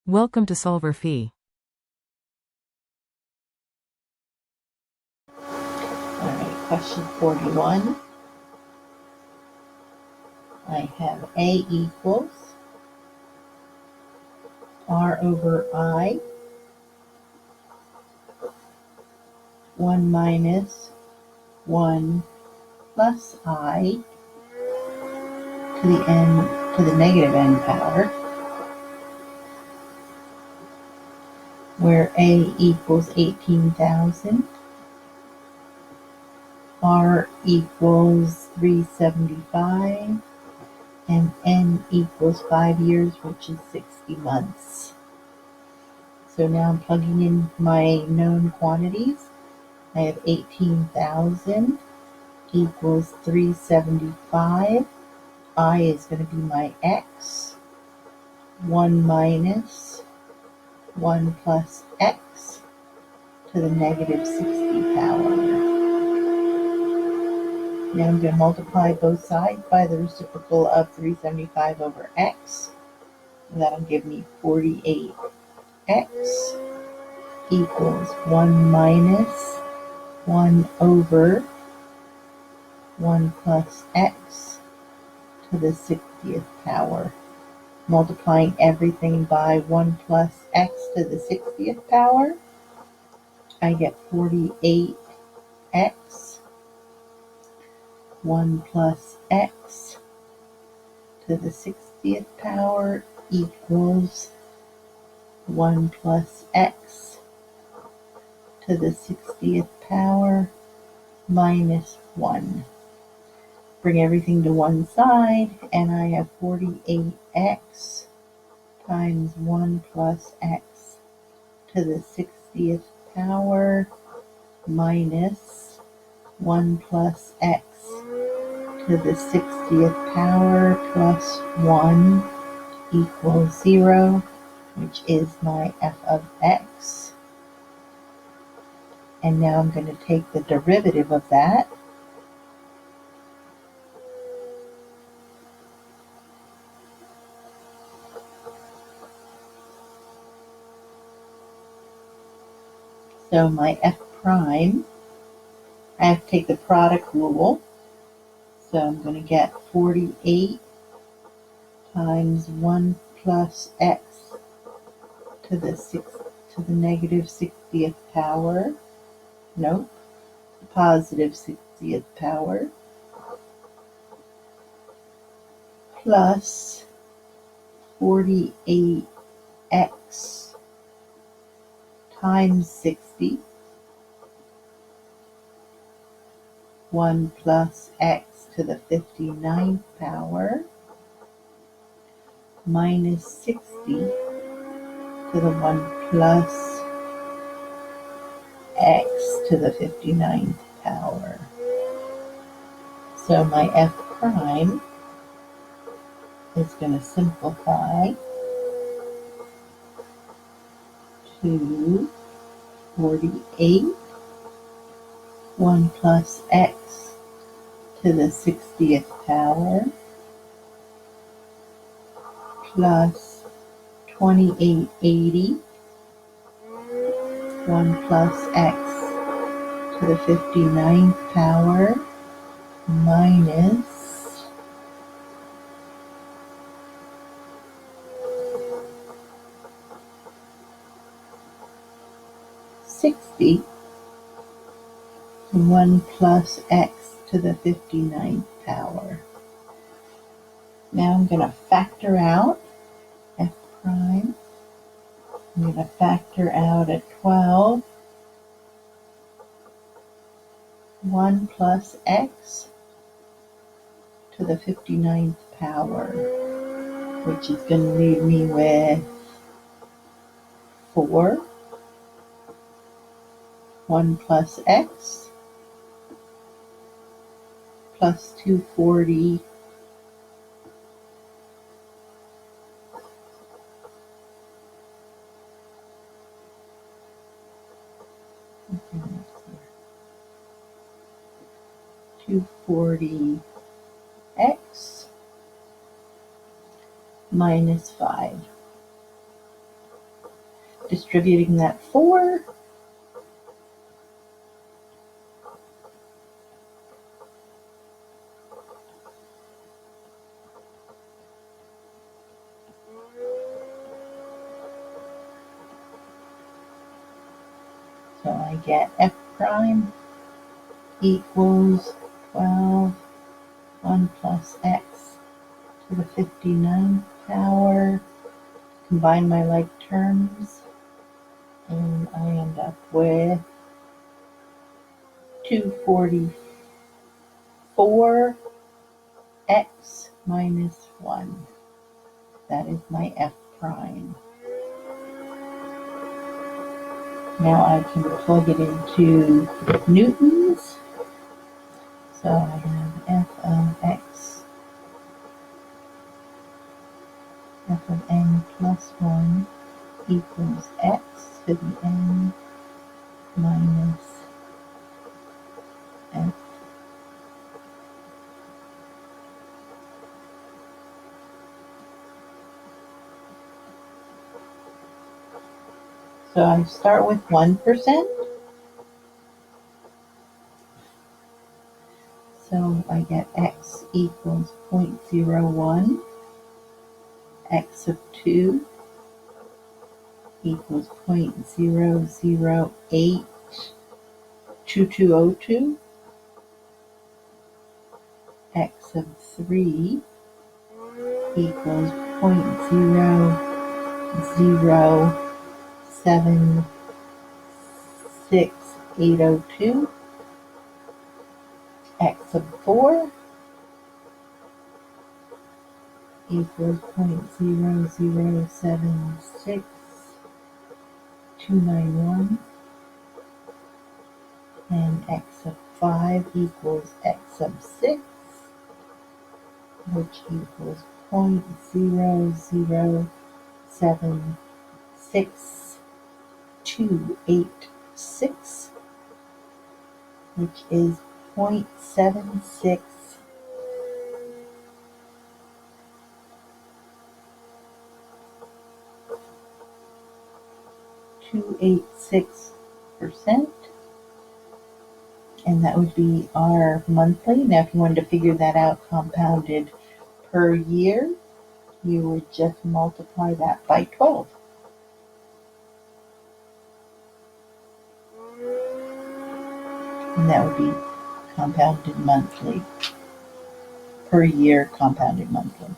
Welcome to solverfy. Alright, question 41. I have A equals R over I, 1 minus 1 plus I to the negative n power, where A equals 18,000, R equals 375, and N equals 5 years, which is 60 months. So now I'm plugging in my known quantities. I have 18,000 equals 375. I is going to be my x. 1 minus 1 plus x to the negative 60 power. Now I'm going to multiply both sides by the reciprocal of 375 over x. And that'll give me 48x equals 1 minus 1 over 1 plus x to the 60th power. Multiplying everything by 1 plus x to the 60th power, I get 48x. 1 plus x to the 60th power equals 1 plus x to the 60th power minus 1. Bring everything to one side, and I have 48x times 1 plus x to the 60th power minus 1 plus x to the 60th power plus 1 equals 0, which is my f of x. And now I'm going to take the derivative of that. So my f prime, I have to take the product rule. So I'm going to get 48 times 1 plus x to the negative 60th power. Nope, positive 60th power. Plus 48x times 60. 1 plus x to the 59th power minus 60 to the 1 plus x to the 59th power. So my f prime is going to simplify to 48, 1 plus x to the 60th power plus 2880, 1 plus x to the 59th power minus 60, 1 plus x to the 59th power. Now I'm going to factor out f prime. I'm going to factor out at 12, 1 plus x to the 59th power, which is going to leave me with 4, 1 plus x plus 240 240x minus 5. distributing that 4. So I get f prime equals 12, 1 plus x to the 59th power. Combine my like terms, and I end up with 244 x minus 1. That is my f prime. Now I can plug it into newtons. So I have f of x, f of n plus 1 equals x to the n minus f. So I start with 1%. So I get x equals 0.01. X of 2 equals 0.0082202. X of 3 equals 0.0076802. X of 4 equals 0.0076291. And x of 5 equals x of 6, which equals 0.0076286, which is 0.76286%. And that would be our monthly. Now, if you wanted to figure that out compounded per year, you would just multiply that by 12. And that would be compounded monthly, per year compounded monthly.